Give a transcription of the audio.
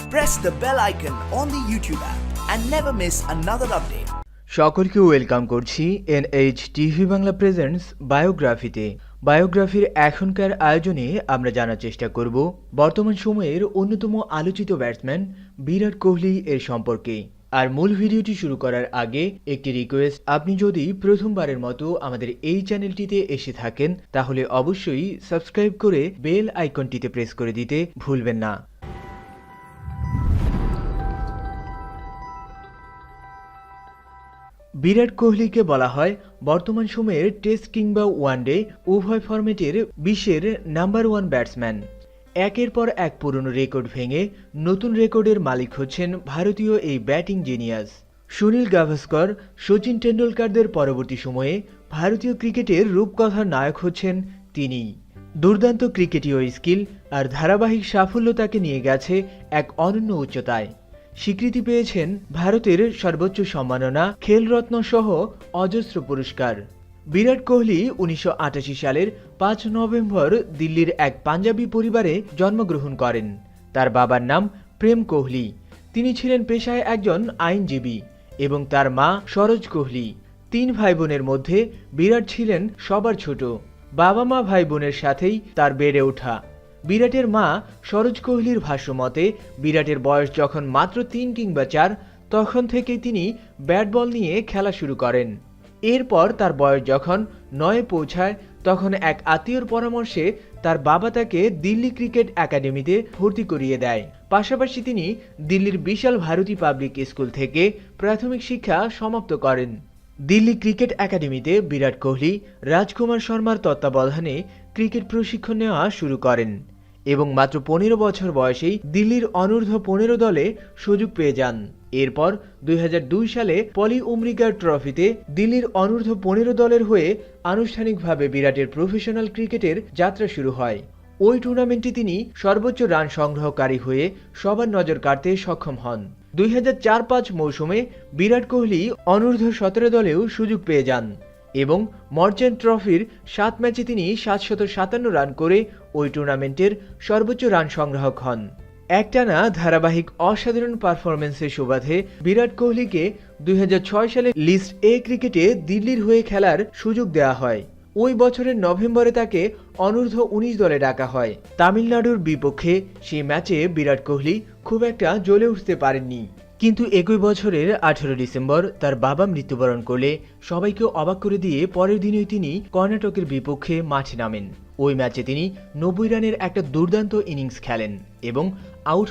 Press the bell icon on the YouTube app and never miss another update. সকলকে welcome করছি NH TV Bangla presents বায়োগ্রাফিতে। বায়োগ্রাফির এখনকার আয়োজনে আমরা জানার চেষ্টা করব বর্তমান সময়ের অন্যতম আলোচিত ব্যাটসম্যান বিরাট কোহলি এর সম্পর্কে। আর মূল ভিডিওটি শুরু করার আগে একটি রিকোয়েস্ট, আপনি যদি প্রথমবারের মতো আমাদের এই চ্যানেলটিতে এসে থাকেন তাহলে অবশ্যই সাবস্ক্রাইব করে বেল আইকনটিতে প্রেস করে দিতে ভুলবেন না। বিরাট কোহলিকে বলা হয় বর্তমান সময়ের টেস্ট কিংবা ওয়ানডে উভয় ফরম্যাটের বিশ্বের নাম্বার ওয়ান ব্যাটসম্যান। একের পর এক পুরনো রেকর্ড ভেঙে নতুন রেকর্ডের মালিক হচ্ছেন ভারতীয় এই ব্যাটিং জিনিয়াস। সুনীল গাভাস্কর, সচিন টেন্ডুলকারদের পরবর্তী সময়ে ভারতীয় ক্রিকেটের রূপকথার নায়ক হচ্ছেন তিনিই। দুর্দান্ত ক্রিকেটীয় স্কিল আর ধারাবাহিক সাফল্য তাকে নিয়ে গেছে এক অনন্য উচ্চতায়। স্বীকৃতি পেয়েছেন ভারতের সর্বোচ্চ সম্মাননা খেলরত্ন সহ অজস্র পুরস্কার। বিরাট কোহলি 1988 সালের 5 নভেম্বর দিল্লির এক পাঞ্জাবি পরিবারে জন্মগ্রহণ করেন। তার বাবার নাম প্রেম কোহলি, তিনি ছিলেন পেশায় একজন আইনজীবী, এবং তার মা সরোজ কোহলি। 3 ভাই বোনের মধ্যে বিরাট ছিলেন সবার ছোট। বাবা মা ভাই বোনের সাথেই তার বেড়ে ওঠা। বিরাটের মা সরোজ কোহলির ভাষ্যমতে বিরাটের বয়স যখন মাত্র 3 কিংবা 4 তখন থেকেই তিনি ব্যাট বল নিয়ে খেলা শুরু করেন। এরপর তার বয়স যখন 9 পৌঁছায় তখন এক আত্মীয়র পরামর্শে তার বাবা তাকে দিল্লি ক্রিকেট একাডেমিতে ভর্তি করিয়ে দেয়। পাশাপাশি তিনি দিল্লির বিশাল ভারতী পাবলিক স্কুল থেকে প্রাথমিক শিক্ষা সমাপ্ত করেন। দিল্লি ক্রিকেট একাডেমিতে বিরাট কোহলি রাজকুমার শর্মার তত্ত্বাবধানে ক্রিকেট প্রশিক্ষণ নেওয়া শুরু করেন এবং মাত্র 15 বছর বয়সেই দিল্লির অনূর্ধ্ব 15 দলে সুযোগ পেয়ে যান। এরপর 2002 সালে পলি উমরিগার ট্রফিতে দিল্লির অনূর্ধ্ব 15 দলের হয়ে আনুষ্ঠানিকভাবে বিরাটের প্রফেশনাল ক্রিকেটের যাত্রা শুরু হয়। ওই টুর্নামেন্টে তিনি সর্বোচ্চ রান সংগ্রহকারী হয়ে সবার নজর কাড়তে সক্ষম হন। 2004-05 মৌসুমে বিরাট কোহলি অনূর্ধ্ব 17 দলেও সুযোগ পেয়ে যান এবং মর্চেন্ট ট্রফির 7 ম্যাচে তিনি 757 রান করে ওই টুর্নামেন্টের সর্বোচ্চ রান সংগ্রাহক হন। একটানা ধারাবাহিক অসাধারণ পারফরম্যান্সের সুবাদে বিরাট কোহলিকে 2006 সালে লিস্ট এ ক্রিকেটে দিল্লির হয়ে খেলার সুযোগ দেওয়া হয়। ওই বছরের নভেম্বরে তাকে অনূর্ধ্ব 19 দলে ডাকা হয়। তামিলনাড়ুর বিপক্ষে সেই ম্যাচে বিরাট কোহলি খুব একটা জ্বলে উঠতে পারেননি, কিন্তু একই বছরের 18 ডিসেম্বর তার বাবা মৃত্যুবরণ করলে সবাইকে অবাক করে দিয়ে পরের দিনই তিনি কর্ণাটকের বিপক্ষে মাঠে নামেন। ওই ম্যাচে তিনি 90 রানের একটা দুর্দান্ত ইনিংস খেলেন এবং আউট